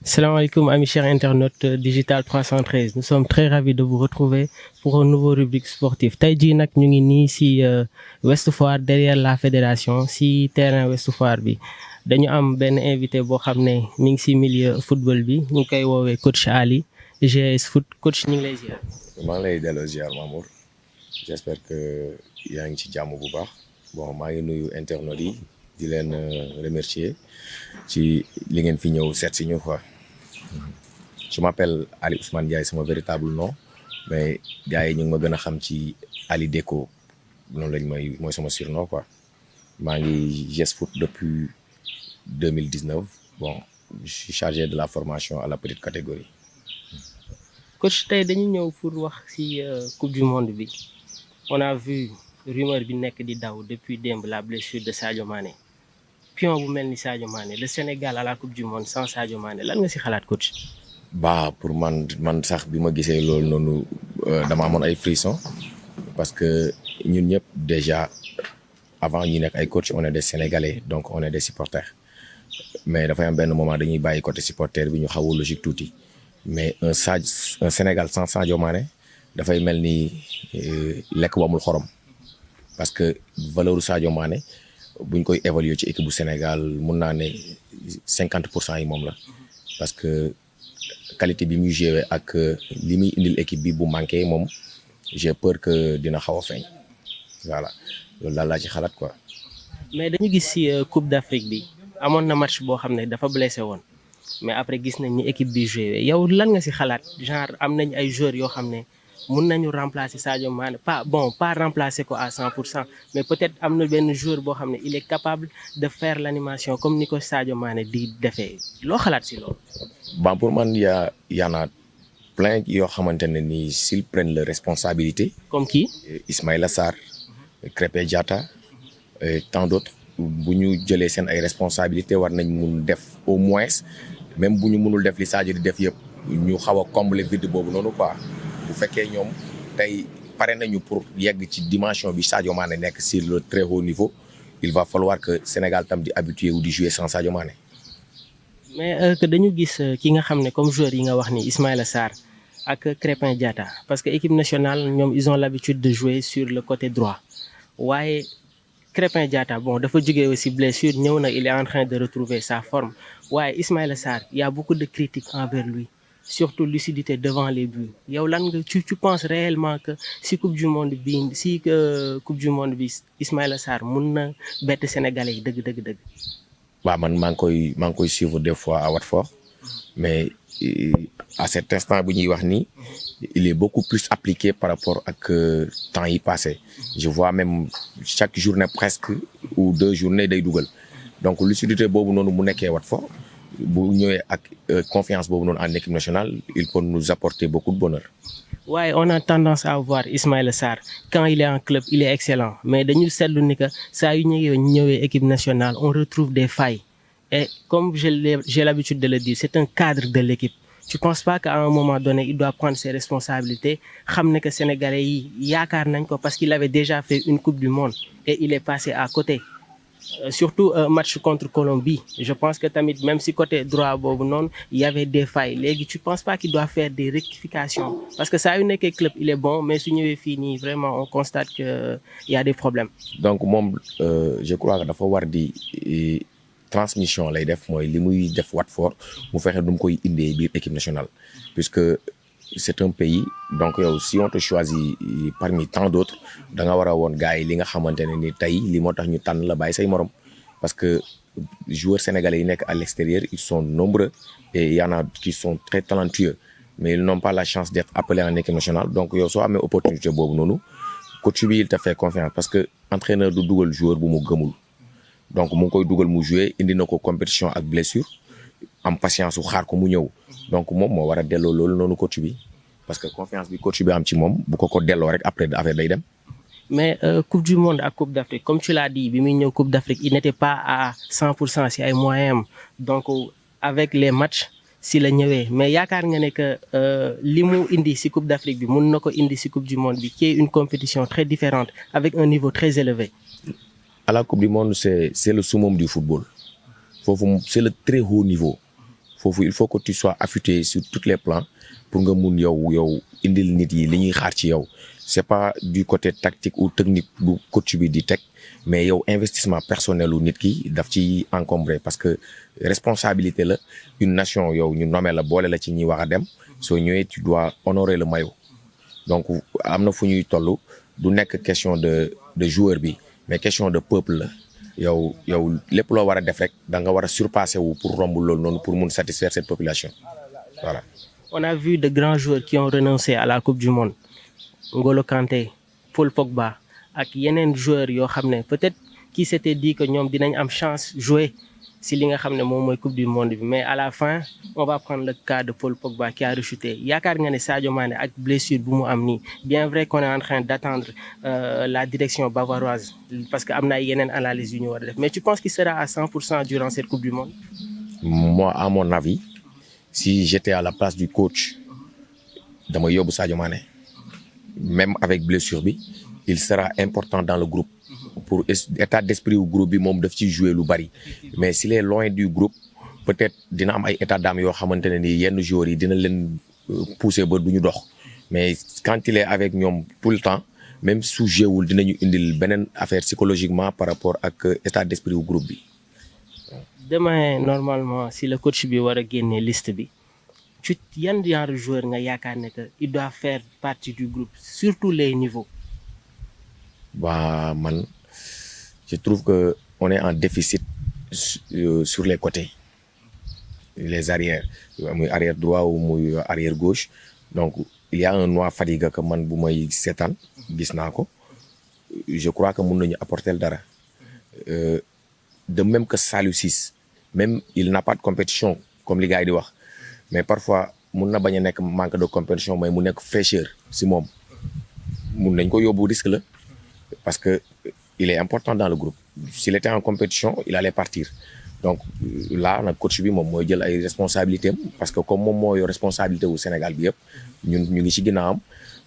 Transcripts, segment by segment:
Salam alaikum, amis chers internautes Digital 313. Nous sommes très ravis de vous retrouver pour un nouveau rubrique sportif. Tey jii nag ñu ngi nii si Ouest Foire derrière la fédération si terrain Ouest Foire bi dañu am benn invité boo xam ne mi ngi si milieu football bi ñu ngi koy woowee coach Ali GS Foot. Coach ñu ngi lay ziar. maa ngi lay delloo ziar Mamour j'espère que yaa ngi ci jàmm bu baax bon maa ngi nuyu internautes yi di leen remercier ci li ngeen fi ñëw seet si ñu quoi. Je m'appelle Ali Ousmane Ndiaye, c'est mon véritable nom mais gars yi ñu ngi ma gën a xam ci Ali Deco noonu lañ mooy sama surnom quoi. maa ngi GS Foot depuis 2019 bon je suis chargé de la formation à la petite catégorie. Coach tey dañu ñëw pour wax ci coupe du monde bi on a vu rumeur bi nekk di daw depuis démb la blessure de Sadio Mané pion bu mel ni Sadio Mané le Sénégal à la coupe du monde sans Sadio Mané lan nga ci xalaat coach. Pour man sax bi ma gisee loolu noonu dama amoon ay frissons parce que ñun ñëpp déjà avant ñu nekk ay coach on est des Sénégalais donc on est des supporters mais dafay am benn moment dañuy bàyyi côté supporter bi ñu xaw a logique tuuti. Mais un Sénégal sans Sadio Mané dafay mel ni lekk bu amul xorom parce que valeur Sadio Mané buñ koy évaluer ci équipe bu Sénégal mun naa ne 50% yi moom la parce que qualité bi muy joué ak li muy indil équipe bi bu manqué moom j'ai peur que dina xaw a feeñ voilà loolu daal laa ci xalaat quoi. mais dañu gis ci Coupe d'Afrique bi amoon na match boo xam ne dafa blessé woon. mais après gis nañ ni équipe bi joué yow lan nga ci xalaat genre am nañ ay joueurs yoo xam ne mun nañu remplacer Sadio Mané pas remplacer ko à 100% mais peut-être am na benn joueur boo xam ne il est capable de faire l'animation comme ni ko Sadio Mané di defee loo xalaat ci loolu. Pour man y en a plein yoo xamante ne ni s'ils prennent leur responsabilité. comme qui Ismaïla Sarr, Krépin Diatta et tant d'autres bu ñu jëlee seen ay responsabilités war nañ mun def au moins. même bu ñu mënul def li Sadio di def yëpp ñu xaw a combler vide boobu noonu quoi bu fekkee ñoom tey pare nañu pour yegg ci dimension bi Sadio Mané nekk sur le très haut niveau il va falloir que Sénégal tam di habitué wu di jouer sans Sadio Mané. mais que dañu gis ki nga xam ne comme joueur yi nga wax ni Ismaïla Sarr ak Krépin Diatta parce que équipe nationale ñoom ils ont l'habitude de jouer sur le côté droit waaye Krépin Diatta dafa jógee aussi blessure ñëw na il est en train de retrouver sa forme waaye Ismaïla Sarr y a beaucoup de critiques envers lui surtout lucidité devant les buts yow lan nga tu penses réellement que si coupe du monde bi Ismaïla Sarr mun na bett Sénégalais yi dëgg. waaw man maa ngi koy suivre des fois à Watford mais à cet instant bu ñuy wax nii il est beaucoup plus appliqué par rapport ak temps yi passé je vois même chaque journée presque ou 2 journées day dugal donc lucidité boobu noonu mu nekkee Watford bu ñëwee ak confiance boobu noonu en équipe nationale il peut nous apporter beaucoup de bonheur. waaye on a tendance à voir Ismaïla Sarr quand il est en club il est excellent mais dañu seetlu ni que saa yu ñëwee équipe nationale on retrouve des failles et comme j'ai l'habitude de le dire c'est un cadre de l'équipe. Tu penses pas qu'à un moment donné il doit prendre ses responsabilités xam ne que Sénégalais yi yaakaar nañ ko parce qu'il avait déjà fait une coupe du monde et il est passé à côté surtout match contre Colombie je pense que tamit même si côté droit boobu noonu il y avait des failles léegi tu penses pas qu'il doit faire des rectifications parce que saa yu nekkee club il est bon mais su ñëwee fii nii vraiment on constate que il y a des problèmes. donc moom je crois que dafa war di transmission lay def mooy li muy def Watford mu fexe nu mu koy indee biir équipe nationale puisque c'est un pays donc yow si on te choisit parmi tant d'autres da nga war a woon gars yi li nga xamante ne ni tey li moo tax ñu tànn la bàyyi say morom parce que joueurs sénégalais yi nekk à l'extérieur ils sont nombreux et il y en a qui sont très talentueux mais ils n'ont pas la chance d'être appelés en équipe nationale donc yow soo amee opportunité boobu noonu coach bi il te fait confiance parce que entraîneur du dugal joueur bu mu gëmul. donc mu ngi koy dugal mu jouer indi na ko compétition ak blessure am patience su xaar ko mu ñëw donc moom moo war a delloo loolu noonu coach bi parce que confiance bi coach bi am ci moom bu ko delloo rek après affaire day dem. mais coupe du monde ak coupe d'Afrique comme tu l'as dit bi muy ñëw coupe d'Afrique il n'était pas à 100% si ay moyens am donc avec les matchs si la ñëwee mais yaakaar nga ne que li mu indi si coupe d'Afrique bi mun na ko indi si coupe du monde bi qui est une compétition très différente avec un niveau très élevé. À la coupe du monde c'est le summum du football foofu c'est le très haut niveau foofu il faut que tu sois affûté sur tous les plans pour nga mun yow indil nit yi li ñuy xaar ci yow. C'est pas du côté tactique ou technique bu coach bi di teg mais yow investissement personnel u nit ki daf ci encombré parce que responsabilité la une nation yow ñu nommé la boole la ci ñi war a dem soo ñëwee tu dois honorer le maillot. Donc am na fu ñuy toll du nekk question de joueur bi mais question de peuple la yow lépp loo war a def rek da nga war a surpasser wu pour romb loolu noonu pour mun satisfaire cette population voilà. On a vu de grands joueurs qui ont renoncé à la Coupe du Monde. N'Golo Kanté, Paul Pogba ak yeneen joueurs yoo xam ne peut-être qui s'était dit que ñoom dinañ am chance jouer si li nga xam ne moom mooy Coupe du Monde bi mais à la fin on va prendre le cas de Paul Pogba qui a rechuté. Yaakaar nga ne Sadio Mané ak blessure bu mu am nii bien vrai qu'on est en train d'attendre la direction bavaroise parce que am na ay yeneen analyse yu ñu war a def mais tu penses qu'il sera à 100% durant cette Coupe du Monde? Moi à mon avis si j'étais à la place du coach dama yóbbu Sadio Mané. Même avec blessure bi il sera important dans le groupe pour état d'esprit wu groupe bi moom daf ci jouer lu bari mais s'il est loin du groupe peut-être dina am ay état d'âme yoo xamante ne ni yenn joueurs yi dina leen pousser ba du ñu dox mais quand il est avec ñoom tout le temps même su jouewul dinañu indil beneen affaire psychologiquement par rapport ak état d'esprit wu groupe bi. Demain normalement si le coach bi war a génne liste bi. Tu yan genre joueur nga yaakaar ne que il doit faire partie du groupe surtout les niveaux. Bah man je trouve que on est en déficit sur les côtés les arrières muy arrière droit ou muy arrière gauche donc il y a un Noah Fadiga que man bu may seetaan gis naa ko je crois que mun nañu apporter dara de même que Saliou Ciss même il n'a pas de compétition comme li gars yi di wax. Mais parfois mun na bañ a nekk manque de compétition mais mu nekk fraîcheur si moom mun nañ ko yóbbu risque la parce que il est important dans le groupe s'il était en compétition il allait partir donc là nag coach bi moom mooy jël ay responsabilités am parce que comme moom moo yor responsabilité wu Sénégal bi yëpp ñun ñu ngi ci ginnaawam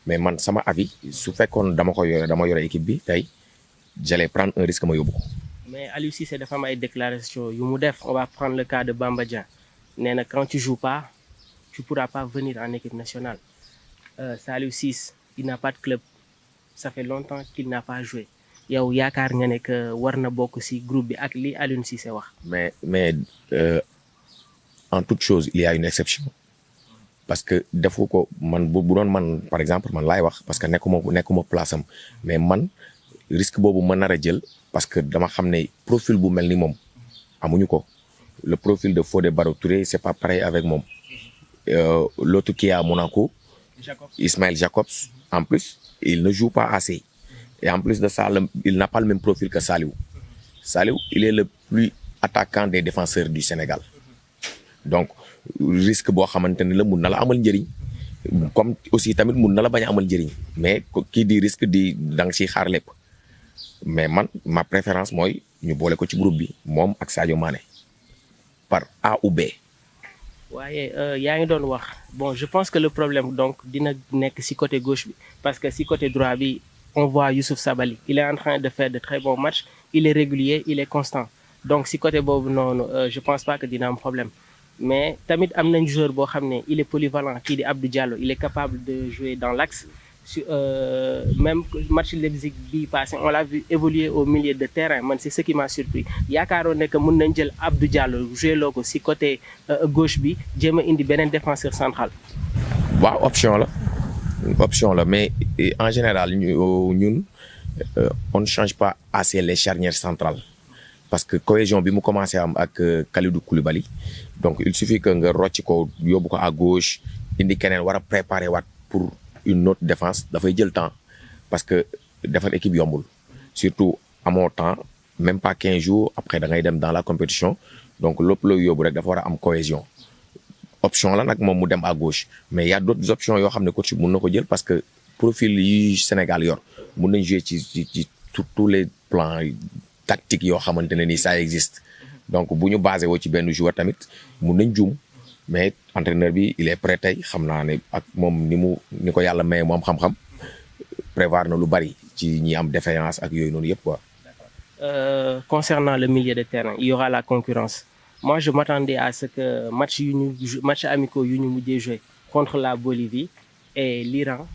mais man sama avis su fekkoon dama yore équipe bi tey j'allais prendre un risque ma yóbbu ko. Mais Aliou Cissé dafa am ay déclaration yu mu def on va prendre le cas de Bamba Dieng. Nee na quand tu joues pas tu pourras pas venir en équipe nationale. Saliou Ciss il n'a pas de club ça fait longtemps qu'il n'a pas joué yow yaakaar nga ne que war na bokk ci groupe bi ak li Aliou Cissé wax. mais en toute chose il y a une exception parce que defu ko man bu doon man par exemple man laay wax parce que nekkuma place am mais man risque boobu ma nar a jël parce que dama xam ne profil bu mel ni moom amuñu ko. Le profil de Fodé Ballo-Touré c'est pas pareil avec moom l'autre qui est à Monaco Ismaël Jacobs en plus il ne joue pas assez et en plus de ça il n'a pas le même profil que Saliou il est le plus attaquant des défenseurs du Sénégal donc risque boo xamante ne la mun na la amal njëriñ comme aussi tamit mun na la bañ a amal njëriñ mais kii di risque di da nga ciy xaar lépp mais man ma préférence mooy ñu boole ko ci groupe bi moom ak Sadio Mané par A ou B. waaye yaa ngi doon wax bon je pense que le problème donc dina nekk ci côté gauche bi parce que ci côté droit bi on voit Youssouf Sabaly il est en train de faire de très bons matchs il est régulier il est constant donc ci côté boobu noonu je pense pas que dina am problème mais tamit am nañ joueur boo xam ne il est polyvalent kii di Abdou Diallo il est capable de jouer dans l'axe même match Leipzig bi passé on l'a vu évoluer au milieu de terrain man c'est ce qui m'a surpris yaakaaroon ne que mun nañ jël Abdou Diallo jouer loo ko ci côté gauche bi jéem a indi beneen défenseur central. waaw option la mais en général ñun on ne change pas assez les charnières centrales parce que cohésion bi mu commencé am ak Kalidou Koulibaly donc il suffit que nga rocc ko yóbbu ko à gauche indi keneen war a préparer waat pour une autre défense dafay jël temps parce que defar équipe yombul surtout amoo temps même pas 15 jours après da ngay dem dans la compétition donc lépp looy yóbbu rek dafa war a am cohésion option la nag moom mu dem à gauche mais y a d'autres options yoo xam ne coach mun na ko jël parce que profil yi Sénégal yor mun nañ jouer ci tous les plans tactiques yoo xamante ne ni ça existe donc bu ñu basé woo ci benn joueur tamit mun nañ juum mais entraîneur bi il est prêt tey xam naa ne ak moom ni ko yàlla maye mu am xam-xam prévoir na lu bari ci ñi am défaillance ak yooyu noonu yëpp quoi. Concernant le milieu de terrain il y aura la concurrence Moi, je m'attendais à ce que match amicaux yu ñu mujjee joué contre la Bolivie et l'Iran,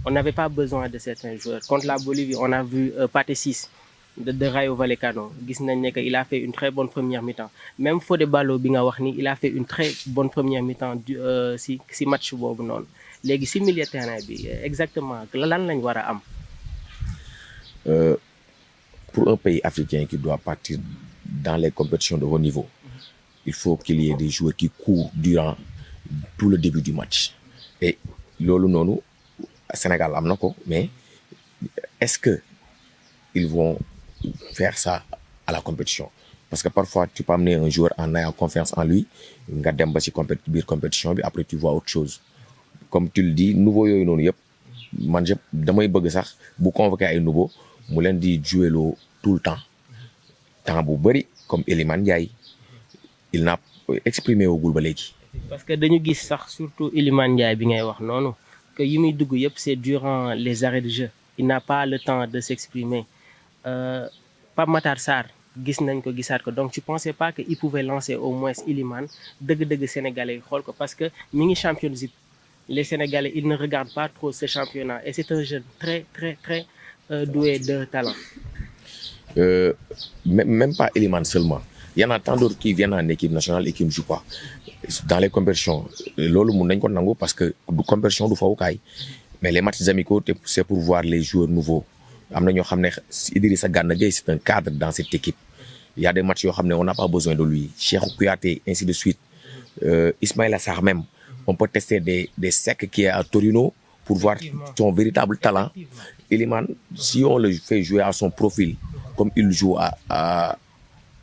on n'avait pas besoin de certains joueurs. Contre la Bolivie, on a vu Pathé Ciss de Rayo Vallecano. Gis nañ ne que il a fait une très bonne première mi-temps. Même Fodé Ballo bi nga wax ni, il a fait une très bonne première mi-temps si match boobu noonu. Léegi si milieu terrain bi exactement lan lañ war a am. Pour un pays africain qui doit partir dans les compétitions de haut niveau, il faut qu'il y ait des joueurs qui courent durant tout le début du match. Et loolu noonu Sénégal am na ko, mais est-ce que ils vont faire ça à la compétition? Parce que parfois tu peux amener un joueur en ayant confiance en lui, nga dem ba ci biir compétition bi, après tu vois autre chose. Comme tu le dis, nouveau yooyu noonu yëpp man damay bëgg sax bu convoquer ay nouveau mu leen di jouer loo tout le temps bu bëri, comme Iliman Ndiaye, il n'a exprimé wugul ba léegi. Parce que dañu gis sax surtout Iliman Ndiaye bi ngay wax noonu que yi muy dugg yëpp c'est durant les arrêts de jeu. Il n'a pas le temps de s'exprimer. Pape Matar Sarr gis nañ ko gisaat ko, donc tu pensais pas que il pouvait lancer au moins Iliman dëgg-dëgg sénégalais yi xool ko, parce que mi ngi Champions League. Les Sénégalais, ils ne regardent pas trop ce championnat et c'est un jeune très doué de talent. Même pas Iliman seulement. Il y en a tant d'autres qui viennent en équipe nationale et qui ne jouent pas. Dans les compétitions, loolu mun nañ ko nangu parce que du compétition du fawukaay, mais les matchs amicaux c'est pour voir les joueurs nouveaux. Am na ñoo xam ne Idrissa Gana Gueye c'est un cadre dans cette équipe. Il y a des matchs yoo xam ne on n'a pas besoin de lui. Cheikhou Kouyaté, ainsi de suite. Ismaïla Sarr même. On peut tester des secs qui est à Torino pour voir son véritable talent. Iliman, si on le fait jouer à son profil, comme il joue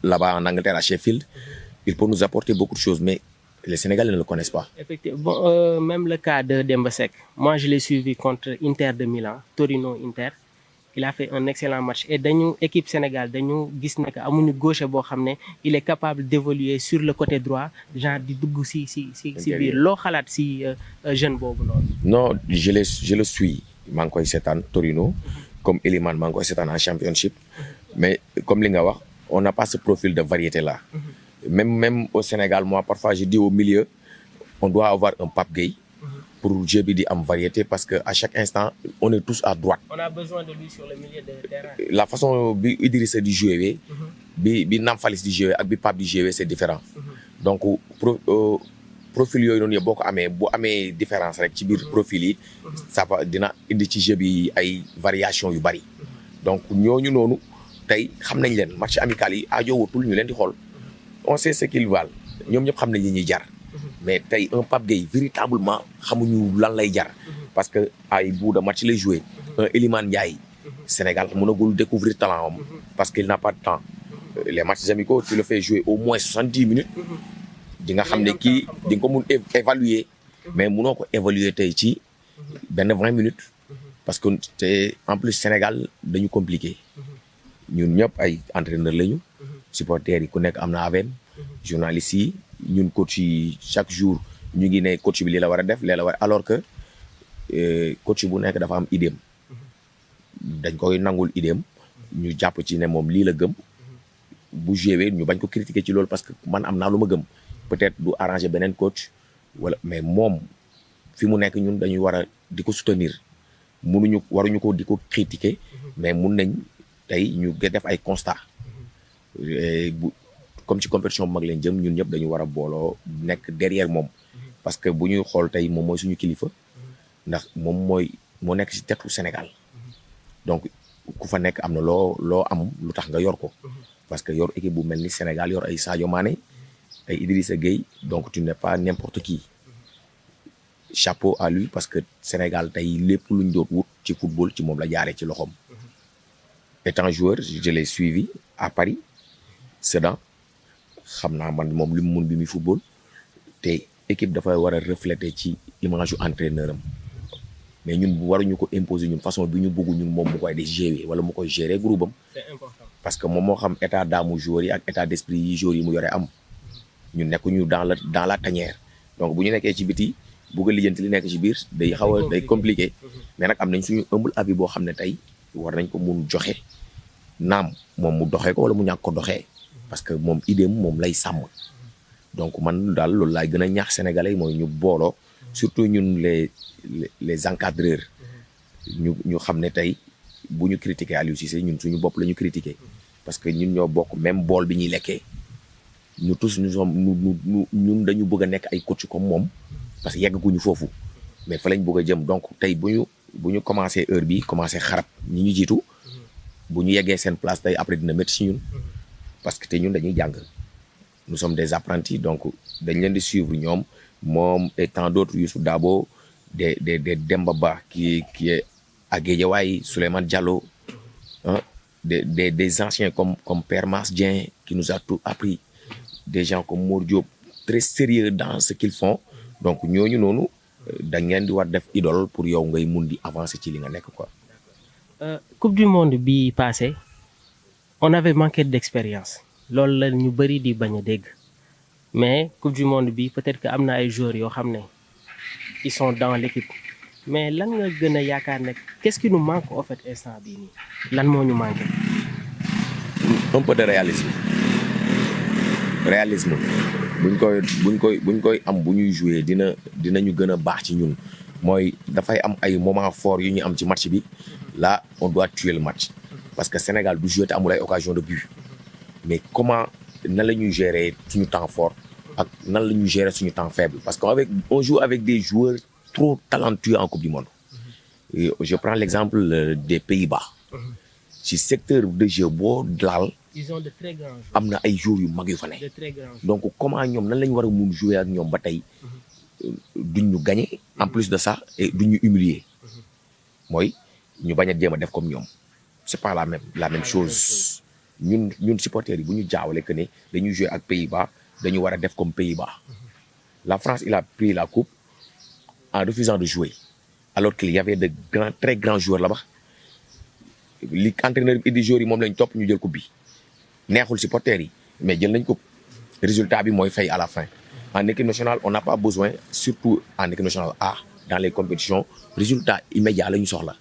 là-bas en Angleterre à Sheffield, il peut nous apporter beaucoup de choses, mais les Sénégalais ne le connaissent pas. Effectivement. Bon, même le cas de Demba Seck, moi je l'ai suivi contre Inter de Milan, Torino-Inter. Il a fait un excellent match et dañu équipe Sénégal dañu gis ne que amuñu gauche boo xam ne il est capable d'évoluer sur le côté droit, genre di dugg si biir. Loo xalaat si jeune boobu noonu. Non, je le suis. maa ngi koy seetaan Torino, comme Iliman maa ngi koy seetaan en championship, mais comme li nga wax, on n'a pas ce profil de variété là. Même au Sénégal, moi parfois je dis au milieu, on doit avoir un Pape Gueye pour jeu bi di am variété, parce que à chaque instant on est tous à droite. On a besoin de lui sur le milieu de terrain. La façon bi Idrissa di jouer bi Namphalis di jouer ak bi Pape di jouer c'est différent. Donc profil yooyu noonu yëpp boo ko amee bu amee différence rek ci biir profil yi, ça va dina indi ci jeu bi ay variation yu bari. Donc ñooñu noonu tey xam nañ leen, match amical yi aajowutul ñu leen di xool. On sait ce qu'ils valent, ñoom ñëpp xam nañ li ñuy jar. Mais tey un Pape Gueye véritablement xamuñu lan lay jar, parce que ay bout de match lay joué. Un Iliman Ndiaye, Sénégal mënagul découvrir talent am parce qu'il n'a pas de temps. Les matchs amicaux tu le fais jouer au moins 70 minutes, di nga xam ne kii di nga ko mun évaluer, mais munoo ko évaluer tey ci benn 20 minutes, parce que te en plus Sénégal dañu compliqué. Ñun ñëpp ay entraîneurs lañu, supporters yi ku nekk am na avem, journalistes yi, ñun coach yi chaque jour ñu ngi ne coach bi lii la war a def, lii la war, alors que coach bu nekk dafa am idéem, dañ koy nangul idéem, ñu jàpp ci ne moom lii la gëm, bu joué ñu bañ ko critiquer ci loolu parce que man am naa lu ma gëm, peut-être du arranger beneen coach wala, mais moom fi mu nekk ñun dañuy war a di ko soutenir, waruñu ko di ko critiquer, mais mun nañ tey ñu def ay constat. Comme ci compétition bu mag leen jëm, ñun ñëpp dañu war a booloo nekk derrière moom, parce que bu ñuy xool tey moom mooy suñu kilifa, ndax moom moo nekk ci tetu Sénégal. Donc ku fa nekk am na loo am lu tax nga yor ko, parce que yor équipe bu mel ni Sénégal, yor ay Sadio Mané, ay Idrissa Gueye, donc tu n'es pas n'importe qui. Chapeau à lui, parce que Sénégal tey lépp lu ñu doon wut ci football ci moom la jaaree ci loxoom. Étant joueur, je l'ai suivi à Paris, Sedan. Xam naa man moom li mu mun bi muy football, te équipe dafa war a refléter ci image yu entraîneur am, mais ñun waruñu ko imposer ñun façon bi ñu bëgg ñun moom mu koy di gérer wala mu koy gérer groupe am. C'est important. Parce que moom moo xam état d'âme joueur yi ak état d'esprit yi joueurs yi mu yore am. Ñun nekkuñu dans la tanière, donc bu ñu nekkee ci biti bëgg a lijjanti li nekk ci biir day xaw a day compliqué. Mais nag am nañ suñu humble avis boo xam ne tey war nañ ko mun joxe, naam moom mu doxee ko wala mu ñàkk ko doxee, parce que moom idéem moom lay sàmm. donc man daal loolu laay gën a ñaax sénégalais mooy ñu booloo surtout ñun les encadreurs ñu xam ne tey bu ñu critiquer Aliou Cissé ñun suñu bopp la ñu critiquer parce que ñun ñoo bokk même bool bi ñuy lekkee ñu tous ñun dañu bëgg a nekk ay coach comme moom parce que yeggaguñu foofu mais fa lañ bëgg a jëm donc tey bu ñu commencé heure bi commencé xarab ñi ñu jiitu bu ñu yeggee seen place tey après dina métti si ñun parce que te ñun dañuy jàng nous sommes des apprentis donc dañ leen di suivre ñoom moom et tant d'autres Youssou Dabo des Demba Ba qui est à Guédiawaye, Souleymane Diallo, hein, des anciens comme Père Mass Dieng qui nous a tout appris, des gens comme Mor Diop très sérieux dans ce qu'ils font donc ñooñu noonu dañ leen di war def idole pour yow ngay mun di avancer ci li nga nekk quoi. Coupe du monde bi passé on avait manqué d'expérience loolu la ñu bëri di bañ a dégg mais coupe du monde bi peut-être que am na ay joueurs yoo xam ne ils sont dans l'équipe mais lan nga gën a yaakaar ne qu'est-ce qui nous manque en fait instant bii nii lan moo ñu manqué. Un peu de réalisme buñ koy am bu ñuy jouer dinañu gën a baax ci ñun mooy dafay am ay moments forts yu ñu am ci match bi là on doit tuer le match parce que Sénégal du jouer te amul ay occasion de but mais comment nan la ñuy gérer suñu temps fort ak nan la ñuy gérer suñu temps faible parce que on joue avec des joueurs trop talentueux en Coupe du Monde. Et je prends l'exemple des Pays-Bas. ci secteur de jeu boo laal. ils ont de très grands joueurs. am na ay joueurs yu mag yu fa ne. de très grands joueurs. donc comment ñoom nan la ñu war a mun jouer ak ñoom ba tey duñ ñu gagner en plus de ça et duñ ñu humilier mooy ñu bañ a jéem a def comme ñoom c'est pas la même chose ñun supporters yi bu ñu jaawale que ne dañuy jouer ak Pays-Bas dañu war a def comme Pays-Bas la France il a pris la coupe en refusant de jouer alors qu'il y avait de très grands joueurs là-bas li entraîneur bi indi joueurs yi moom lañ topp ñu jël coupe bi neexul supporters yi mais jël nañ coupe résultat bi mooy fay à la fin en équipe nationale on n'a pas besoin surtout en équipe nationale A dans les compétitions résultat immédiat la ñu soxla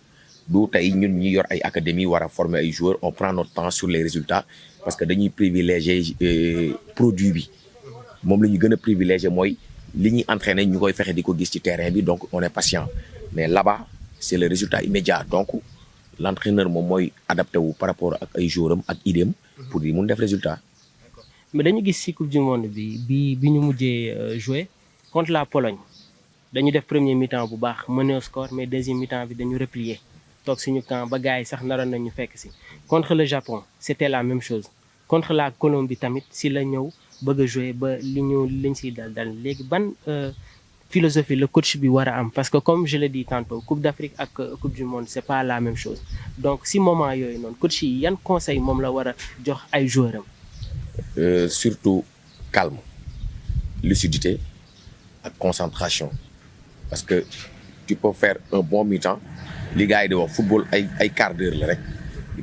du tey ñun ñi yor ay académie war a former ay joueurs on prend notre temps sur les résultats parce que dañuy privilégier produit bi moom la ñu gën a privilégier mooy li ñuy entraîner ñu koy fexe di ko gis ci terrain bi donc on est patient mais là-bas c'est le résultat immédiat donc l'entraîneur moom mooy adapté wu par rapport ak ay joueurs am ak idéem pour di mun def résultat. mais dañu gis ci coupe du monde bi ñu mujjee jouer contre la Pologne dañu def premier mi-temps bu baax mener au score mais deuxième mi-temps bi dañu replier toog suñu camp ba gars yi sax naroon nañu fekk ci. contre le Japon c'était la même chose contre la Colombie tamit ci la ñëw bëgg a jouer ba liñ ciy dal léegi ban philosophie le coach bi war a am parce que comme je l'ai dit tantôt Coupe d'Afrique ak Coupe du monde c'est pas la même chose donc ci moment yooyu noonu coach yi yan conseil moom la war a jox ay joueurs am. Surtout calme lucidité ak concentration parce que tu peux faire un bon mi-temps li gars yi di wax football ay quart d'heure la rek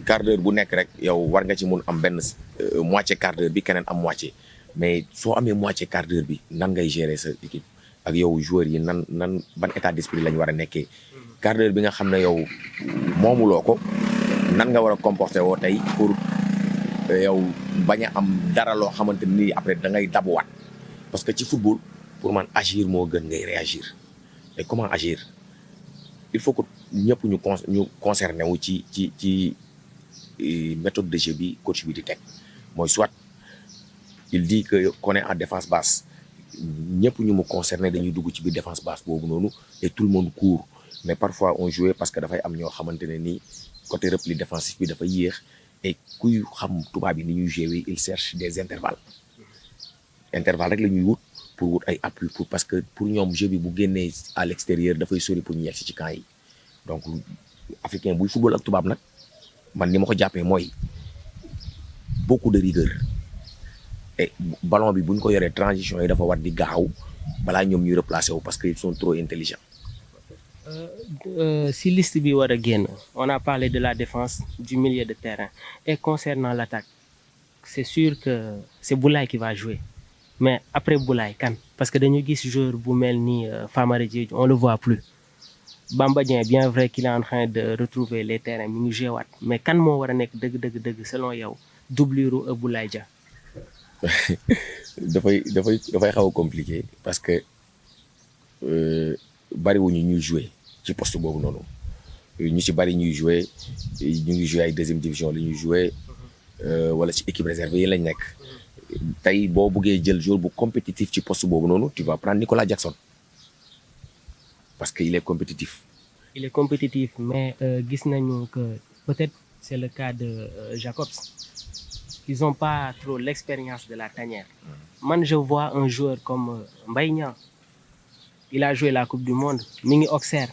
quart d'heure bu nekk rek yow war nga ci mun am benn moitié quart d'heure bi keneen am moitié mais soo amee moitié quart d'heure bi nan ngay gérer sa équipe ak yow joueurs yi nan ban état d'esprit lañ war a nekkee quart d'heure bi nga xam ne yow moomuloo ko nan nga war a comporter woo tey pour yow bañ a am dara loo xamante ni après da ngay dabuwaat parce que ci football pour man agir moo gën ngay réagir et comment agir il faut que ñëpp ñu concerné wu ci méthode de jeu bi coach bi di teg mooy soit il dit que qu'on est en défense basse ñëpp ñu mu concerné dañuy dugg ci biir défense basse boobu noonu et tout le monde court mais parfois on jouait parce que dafay am ñoo xamante ne nii côté repli défensif bi dafa yéex et kuy xam tubaab yi ni ñuy jouer il cherche des intervalles rek la ñuy wut pour wut ay appui pour parce que pour ñoom jeu bi bu génnee à l'extérieur dafay sori pour ñu yegg ci camp yi donc africain buy football ak tubaab nag man ni ma ko jàppee mooy beaucoup de rigueur et ballon bi bu ñu ko yoree transition yi dafa war di gaaw balaa ñoom ñuy replacer wu parce que ils sont trop intelligents. Si liste bi war a génn on a parlé de la défense du milieu de terrain et concernant l'attaque c'est sûr que c'est Boulaye qui va jouer mais après Boulaye kan parce que dañu gis joueur bu mel ni Famara Diédhiou on le voit plus Bamba Dieng bien vrai qu'il est en train de retrouver les terrains mi ngi joué waat mais kan moo war a nekk dëgg selon yow doublure Boulaye Dia. dafay xaw a compliqué parce que bariwuñu ñuy jouer ci poste boobu noonu ñu ci bari ñuy jouer ñu ngi jouer ay deuxième division la ñuy jouer wala ci équipe réservée yi lañ nekk. tey boo buggee jël joueur bu compétitif ci poste boobu noonu tu vas prendre Nicolas Jackson parce que il est compétitif. Il est compétitif, mais gis nañu que peut-être c'est le cas de Jacobs. Ils n'ont pas trop l'expérience de la tanière. Man, je vois un joueur comme Mbaye Niang. Il a joué la Coupe du Monde. Mi ngi Auxerre.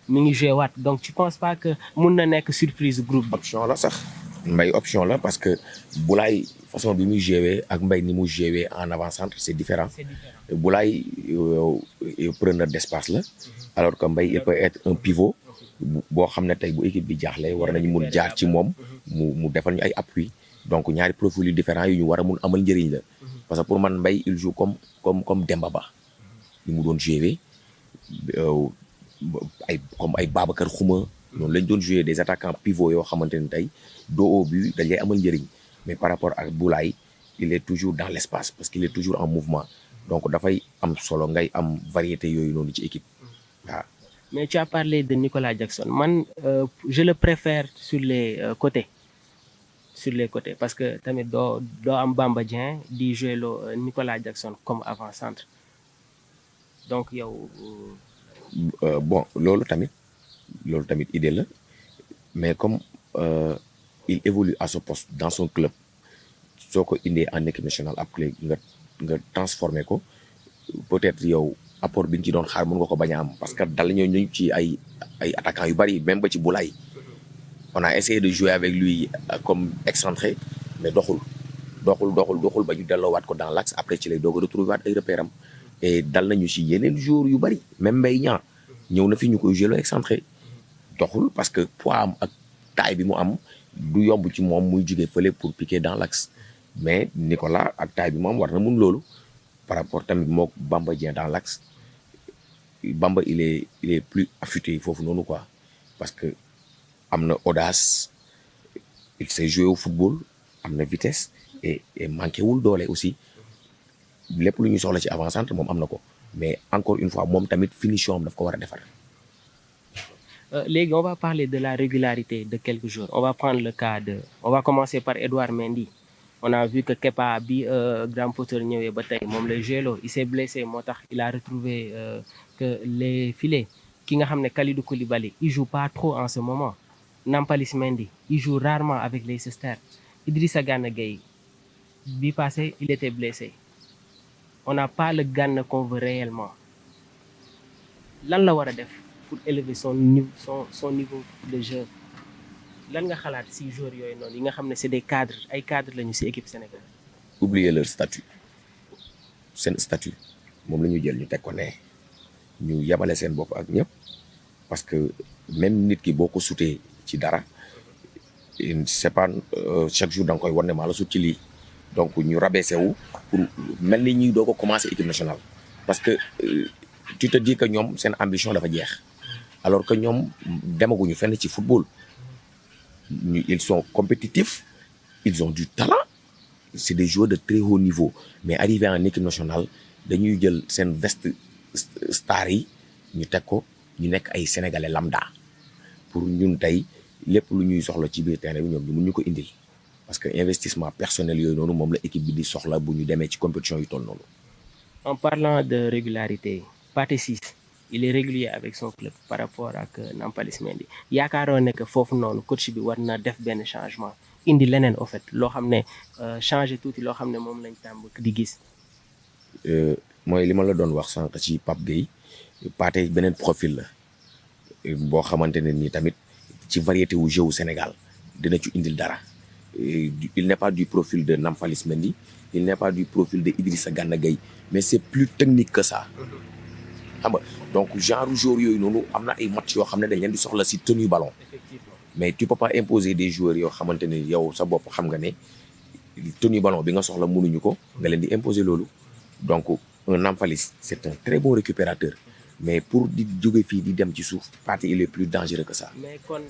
Mi ngi joué waat. Donc tu penses pas que mun na nekk surprise groupe bi? Option la sax Mbaye option la parce que Boulaye façon bi muy joué ak Mbaye ni mu joué en avant-centre c'est différent. C'est différent. Boulaye preneur d'espace la alors que Mbaye il peut être un pivot boo xam ne tey bu équipe bi jaaxle war nañu mun jaar ci moom mu defal ñu ay appui donc ñaari profils yu différents yu ñu war a mun amal njëriñ la parce que pour man Mbaye il joue comme Demba Ba ni mu doon joué comme ay Babacar Xuma noonu lañ doon joué des attaquants pivots yoo xamante ne tey dos au but dañ lay amal njëriñ mais par rapport ak Boulaye il est toujours dans l'espace parce qu'il est toujours en mouvement donc dafay am solo ngay am variété yooyu noonu ci équipe waaw. Mais tu as parlé de Nicolas Jackson. Man, je le préfère sur les côtés. Sur les côtés. Parce que tamit doo am Bamba Dieng di jouer Nicolas Jackson comme avant-centre. Donc yow. Bon loolu tamit idée la mais comme il évolue à ce poste dans son club soo ko indee en équipe nationale après nga transformer ko peut-être yow apport bi ñu ci doon xaar mën nga ko bañ a am parce que dal ñu ci ay attaquants yu bari même ba ci Boulaye on a essayé de jouer avec lui comme excentré mais doxul ba ñu delloowaat ko dans l'axe après ci lay doog a retrouver waat ay repères am et dal nañu ci yeneen joueurs yu bari même Mbaye Niang ñëw na fi ñu koy jouer excentré doxul parce que poids am ak taille bi mu am du yomb ci moom muy jógee fële pour piquer dans l'axe mais Nicolas ak taille bi mu am war na mun loolu par rapport tamit mook Bamba Dieng dans l'axe Bamba il est plus affûté foofu noonu quoi parce que am na audace il sait jouer au football am na vitesse et manqué wul doole aussi lépp lu ñuy soxla ci avant-centre moom am na ko mais encore une fois moom tamit finition am daf ko war a defar. Léegi on va parler de la régularité de quelques jours. On va commencer par Edouard Mendy. On a vu que Kepa bi Graham Potter ñëwee ba tey moom lay joué il s'est blessé moo tax il a retrouvé que les filets ki nga xam ne Kalidou Koulibaly il joue pas trop en ce moment. Nampalys Mendy il joue rarement avec Leicester. Idrissa Gana Gueye bi passé il était blessé. On n'a pas le Gana qu'on veut réellement. Lan la war a def pour élever son niveau de jeu? Lan nga xalaat si joueurs yooyu noonu yi nga xam ne c'est des cadres ay cadres lañu si équipe Sénégal. Oublier leur statut seen statut moom la ñu jël ñu teg ko ne ñu yabale seen bopp ak ñëpp parce que même nit ki boo ko sutee ci dara c'est pas chaque jour da nga koy wan ne maa la sut ci lii donc ñu rabaissé wu pour mel ni ñuy doo ko commencer équipe nationale parce que tu te dis que ñoom seen ambition dafa jeex alors que ñoom demaguñu fenn ci football. Ils sont compétitifs, ils ont du talent, c'est des joueurs de très haut niveau mais arrivé en équipe nationale dañuy jël seen veste star yi ñu teg ko ñu nekk ay sénégalais lambda pour ñun tey lépp lu ñuy soxla ci biir terrain bi ñoom ñu mun ñu ko indil parce que investissement personnel yooyu noonu moom la équipe bi di soxla bu ñu demee ci compétition yu toll noonu. En parlant de régularité, Pathé Ciss il est régulier avec son club par rapport ak Nampalys Mendy yaakaaroon ne que foofu noonu coach bi war na def benn changement indi leneen au fait loo xam ne changer tuuti loo xam ne moom lañ tàmm di gis. mooy li ma la doon wax sànq ci Pape Gueye Pathé beneen profil la boo xamante ne nii tamit ci variété wu jeu wu Sénégal dina ci indil dara il n'est pas du profil de Nampalys Mendy il n'est pas du profil de Idrissa Gana Gueye mais c'est plus technique que ça. xam nga donc genre joueurs yooyu noonu am na ay match yoo xam ne dañ leen di soxla si tenue ballon mais tu peux pas imposer des joueurs yoo xamante ne yow sa bopp xam nga ne tenue ballon bi nga soxla mënuñu ko nga leen di imposer loolu donc un Nampalys c'est un très bon récupérateur mais pour di jóge fii di dem ci suuf Pathé il est plus dangereux que ça. mais kon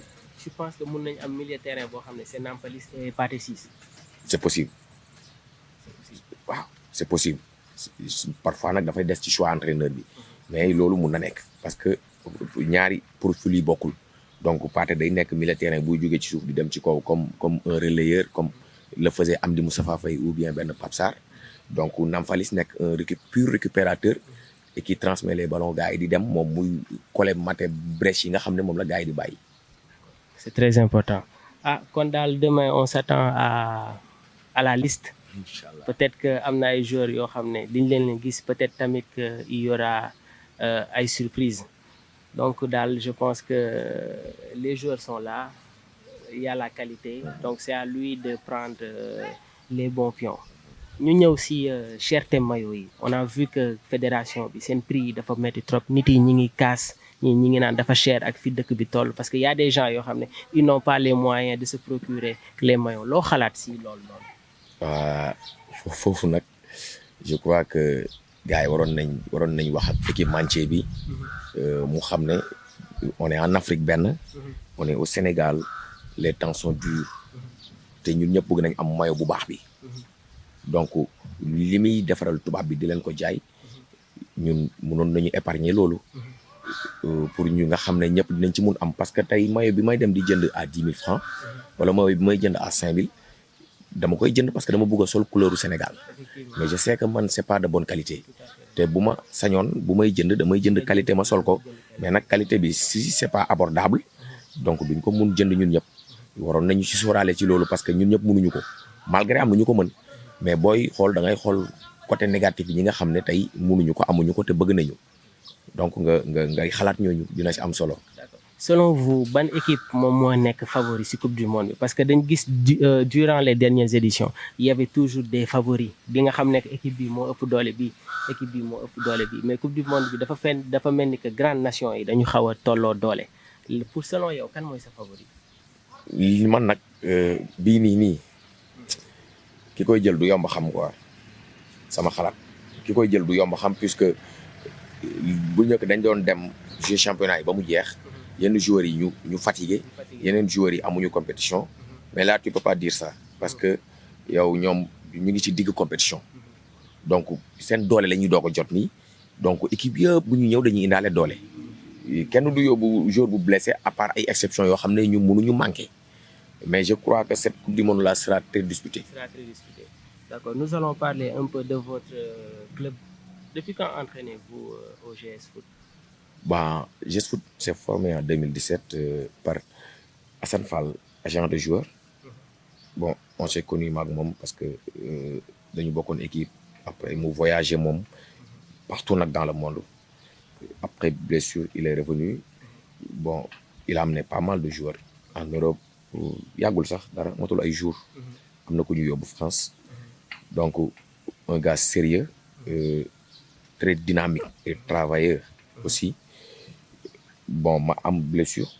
je pense que mun nañ am milieu terrain boo xam ne c'est Nampalys et Pathé Ciss. c'est possible c'est possible parfois nag dafay des ci choix entraîneur bi mais loolu mun na nekk parce que ñaari profil yi bokkul donc Pathé day nekk milieu de terrain buy jógee ci suuf di dem ci kaw comme un relayeur comme le faisait Amdi Moustapha Faye ou bien benn Pape Sarr donc Nampalys nekk un pur récupérateur et qui transmet les ballons gars yi di dem moom muy collé maté brèche yi nga xam ne moom la gars yi di bàyyi. C'est très important. Ah kon daal demain on s'attend à la liste. Inch'Allah. Peut-être que am na ay joueurs yoo xam ne diñ leen gis peut-être tamit que il y aura ay surprises donc daal je pense que les joueurs sont là il y a la qualité donc c'est à lui de prendre les bons pions. ñu ñëw si cherté maillot yi on a vu que fédération bi seen prix yi dafa metti trop nit yi ñi ngi kaas ñi ngi naan dafa cher ak fi dëkk bi toll parce que y a des gens yoo xam ne ils n'ont pas les moyens de se procurer les maillots loo xalaat si loolu noonu. Foofu nag je crois que gars yi waroon nañ wax ak équipementier bi mu xam ne on est en Afrique benn on est au Sénégal les temps sont durs te ñun ñëpp bëgg nañ am maillot bu baax bi donc li muy defaral tubaab bi di leen ko jaay ñun mënoon nañu épargner loolu pour ñu nga xam ne ñëpp dinañ ci mun am parce que tey maillot bi may dem di jënd à 10 000 francs wala maillot bi may jënd à 5 000 dama koy jënd parce que dama bëgg a sol couleuru Sénégal mais je sais que man c'est pas de bonne qualité te bu ma sañoon bu may jënd damay jënd qualité ma sol ko mais nag qualité bi si c'est pas abordable donc duñ ko mun jënd ñun ñëpp waroon nañu ci sóoraale ci loolu parce que ñun ñëpp mënuñu ko malgré am na ñu ko mën mais booy xool da ngay xool côté négatif yi ñi nga xam ne tey mënuñu ko amuñu ko te bëgg nañu donc ngay xalaat ñooñu dina ci am solo. Selon vous ban équipe moom moo nekk favori ci coupe du monde bi parce que dañ gis durant les dernières éditions il y avait toujours des favoris bi nga xam ne équipe bi moo ëpp doole bi équipe bi moo ëpp doole bi mais coupe du monde bi dafa mel ni que grande nation yi dañu xaw a tolloo doole pour selon yow kan mooy sa favori. man nag bii nii ki koy jël du yomb xam quoi sama xalaat ki koy jël du yomb xam puisque bu njëkk dañ doon dem jeu championnat yi ba mu jeex. yenn joueurs yi ñu fatigué yeneen joueurs yi amuñu compétition mais là tu peux pas dire ça parce que yow ñoom ñu ngi ci digg compétition donc seen doole la ñuy doog a jot nii donc équipe yëpp bu ñu ñëw dañuy indaale doole kenn du yóbbu joueur bu blessé à part ay exceptions yoo xam ne ñu mënuñu manqué mais je crois que cette coupe du monde là sera très disputée. D'accord, nous allons parler un peu de votre club. Depuis quand entraînez-vous au GS Foot? GS Foot s'est formé en 2017 par Hassan Fall, agent de joueur. Bon, on s'est connu maag moom parce que dañu bokkoon équipe après mu voyagé moom partout nag dans le monde. Après blessure, il est revenu. Bon, il a amené pas mal de joueurs en Europe. Yàggul sax dara motul ay jours. Am na ku ñu yóbbu France. Donc un gars sérieux, très dynamique et travailleur aussi. Bon, ma am blessure.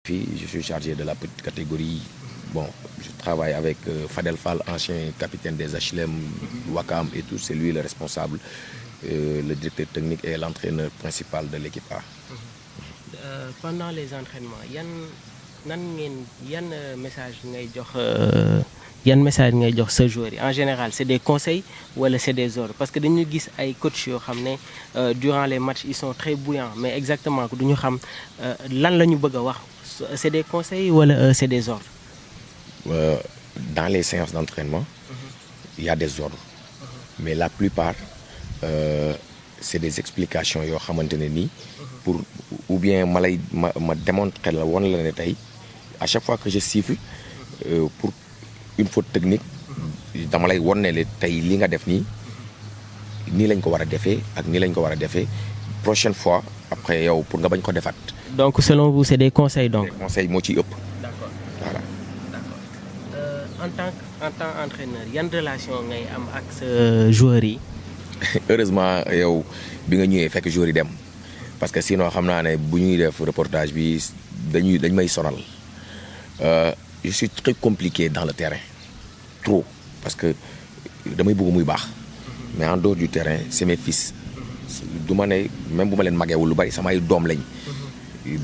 Puis je suis chargé de la petite catégorie. Bon, je travaille avec Fadel Fall, ancien capitaine des HLM, Wakam et tout. C'est lui le responsable, le directeur technique et l'entraîneur principal de l'équipe A. Pendant les entraînements, yan message ngay jox sa joueur yi en général c'est des conseils wala c'est des ordres parce que dañu gis ay coach yoo xam ne durant les matchs ils sont très bouillants mais exactement du ñu xam lan la ñu bëgg a wax c'est des conseils wala c'est des ordres. Dans les séances d'entraînement, il y a des ordres, mais la plupart c'est des explications yoo xamante ne nii pour ou bien ma démontrer la woon la ne tey à chaque fois que je siffle pour une faute technique dama lay won ne le tey li nga def nii lañ ko war a defee ak nii lañ ko war a defee prochaine fois après yow pour nga bañ ko defaat. Donc selon vous c'est des conseils donc. Des conseils moo ciy ëpp. D'accord. Voilà. D'accord. En tant qu'entraîneur yan relation ngay am ak sa joueurs yi. Heureusement yow bi nga ñëwee fekk joueurs yi dem parce que sinon xam naa ne bu ñuy def reportage bi dañ may sonal. Je suis très compliqué dans le terrain trop parce que damay bëgg muy baax mais en dehors du terrain c'est mes fils du ma ne même bu ma leen mageewul lu bari samay doom lañ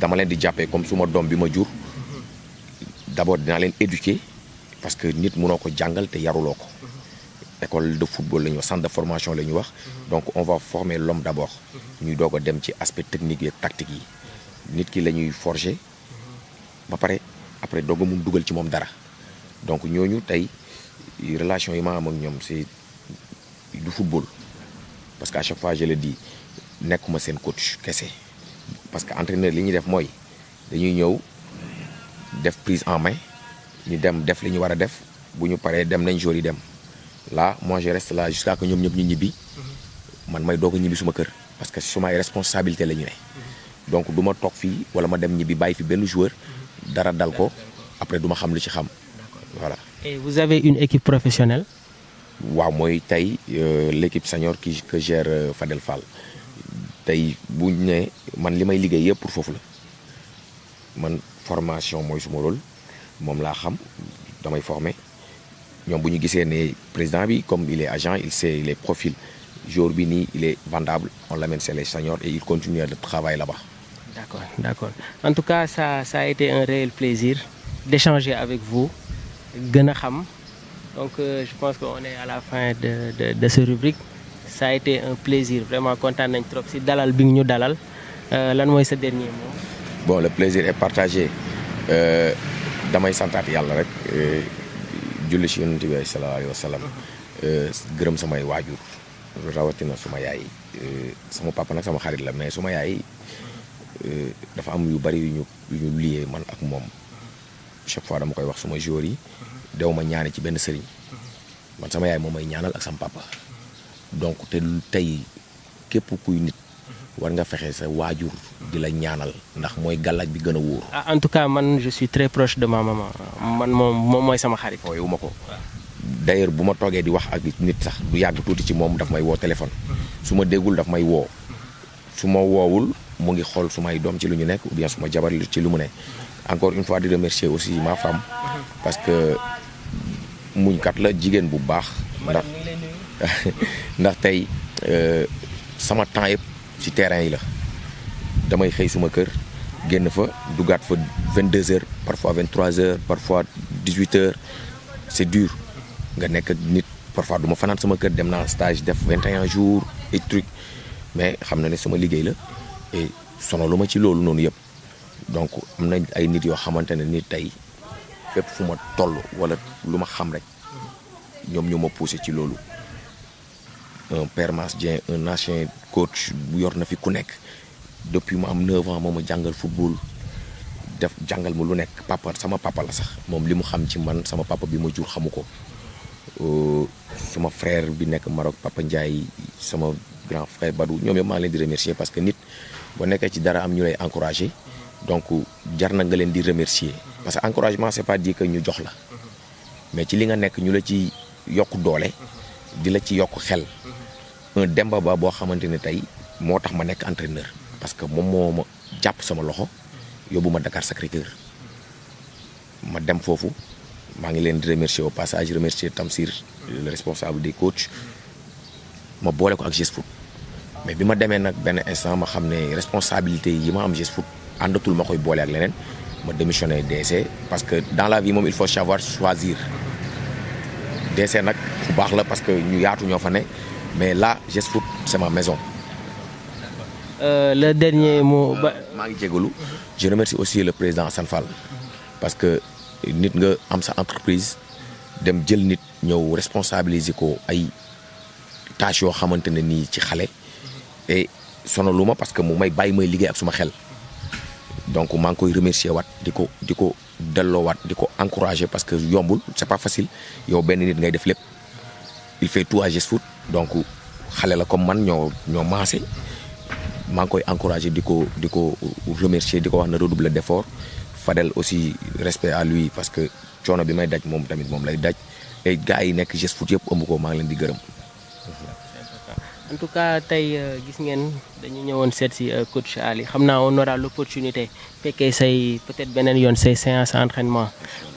dama leen di jàppee comme suma doom bi ma jur d'abord dinaa leen éduquer parce que nit mënoo ko jàngal te yaruloo ko école de football la ñuy wax centre de formation la ñuy wax. Donc on va former l'homme d'abord. ñuy doog a dem ci aspect technique et tactique yi. nit ki la ñuy forger. ba pare après doog a mun dugal ci moom dara. donc ñooñu tey relation yi ma am ak ñoom c'est du football. parce que à chaque fois je le dis nekkuma seen coach kese. parce que entraîneur li ñuy def mooy dañuy ñëw def prise en main ñu dem def li ñu war a def bu ñu paree dem nañ jour yi dem là moi je reste là jusqu'à que ñoom ñëpp ñu ñibbi man may doog a ñibbi suma kër parce que suma ay responsabilité la ñu ne. donc du ma toog fii wala ma dem ñibbi bàyyi fi benn joueur dara dal ko après du ma xam lu ci xam voilà. Et vous avez une équipe professionnelle? waaw mooy tey l'équipe senior que gère Fadel Fall tey bu ñu ne man li may liggéey yëpp pour foofu la man formation mooy suma rôle moom laa xam damay former ñoom bu ñu gisee ne président bi comme il est agent il sait les profils jour bi nii il est vendable on l'amène chez les seniors et il continue de travailler là-bas. D'accord, d'accord. En tout cas, ça a été un réel plaisir d'échanger avec vous. gën a xam. Donc je pense qu'on est à la fin de ce rubrique. Ça a été un plaisir vraiment kontaan nañ trop si dalal bi ñu dalal lan mooy sa dernier mot. Bon, le plaisir est partagé. damay santaat yàlla rek julli ci yonent bi sallallahu alayhi wa sallam gërëm samay waajur rawatina suma yaay sama papa nag sama xarit la mais suma yaay dafa am yu bari yu ñu lié man ak moom chaque fois dama koy wax suma jour yi dew ma ñaani ci benn sëriñ man sama yaay moom may ñaanal ak sama papa donc te tey képp kuy nit war nga fexe sa waajur di la ñaanal ndax mooy gàllaaj bi gën a wóor. En tout cas man je suis très proche de ma maman man moom mooy sama xarit. fooy wu ma ko d'ailleurs bu ma toogee di wax ak nit sax du yàgg tuuti ci moom daf may woo téléphone su ma déggul daf may woo su ma woowul mu ngi xool su may doom ci lu ñu nekk ou bien su ma jabar ci lu mu ne. encore une fois di remercier aussi ma femme parce que muñkat la jigéen bu baax. ndax tey sama temps yëpp ci terrain yi la damay xëy suma kër génn fa dugaat fa 22h parfois 23h parfois 18h c'est dur nga nekk nit parfois du ma fanaan sama kër dem naa stage def 21 jours et truc mais xam na ne sama liggéey la et sonalu ma ci loolu noonu yëpp donc am na ay nit yoo xamante ne ni tey fépp fu ma toll wala lu ma xam rek ñoom ñoo ma poussé ci loolu. un père Mass Dieng un ancien coach bu yor na fi ku nekk depuis mu am 9 ans moo ma jàngal football def jàngal ma lu nekk papa sama papa la sax moom li mu xam ci man sama papa bi ma jur xamu ko sama frère bi nekk Maroc Papa Ndiaye sama grand frère Badou ñoom yëpp maa ngi leen di remercier parce que nit boo nekkee ci dara am ñu lay encourager donc jar na nga leen di remercier parce que encouragement c'est pas dire que ñu jox la mais ci li nga nekk ñu la ci yokk doole di la ci yokk xel. un Demba Ba boo xamante ne tey moo tax ma nekk entraîneur parce que moom moo ma jàpp sama loxo yóbbu ma Dakar Sacré-Cœur ma dem foofu maa ngi leen di remercier au passage remercier Tamsir le responsable des coachs ma boole ko ak GS Foot mais bi ma demee nag benn instant ma xam ne responsabilité yi ma am GS Foot àndatul ma koy boole ak leneen ma démissionné DC parce que dans la vie moom il faut savoir choisir DC nag bu baax la parce que ñu yaatu ñoo fa ne. mais là GS Foot c'est ma maison. Le dernier mot. maa ngi jégalu. je remercie aussi le président Assane Fall. parce que nit nga am sa entreprise dem jël nit ñëw responsabiliser ko ay tâches yoo xamante ne nii ci xale. et sonaluma parce que mu may bàyyi may liggéey ak suma xel. donc maa ngi koy remercier waat di ko delloowaat di ko encourager parce que yombul c'est pas facile yow benn nit ngay def lépp. il fait tout à GS Foot donc xale la comme man ñoo maase maa ngi koy encourager di ko remercier di ko wax na redoubler d'effort Fadel aussi respect à lui parce que coono bi may daj moom tamit moom lay daj et gars yi nekk GS Foot yëpp ëmb ko maa ngi leen di gërëm. En tout cas tey gis ngeen dañu ñëwoon seet si coach Ali xam naa on aura l'opportunité fekkee say peut-être beneen yoon say séance entraînement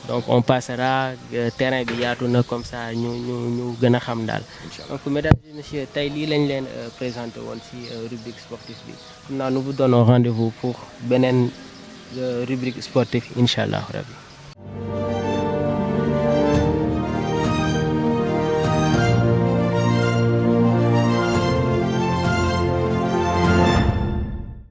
donc on passera terrain bi yaatu na comme ça ñu gën a xam daal. Donc mesdames et messieurs tey lii lañ leen présenté woon ci rubrique sportive bi xam naa nous vous donnons rendez-vous pour beneen rubrique sportive incha allah rabbi.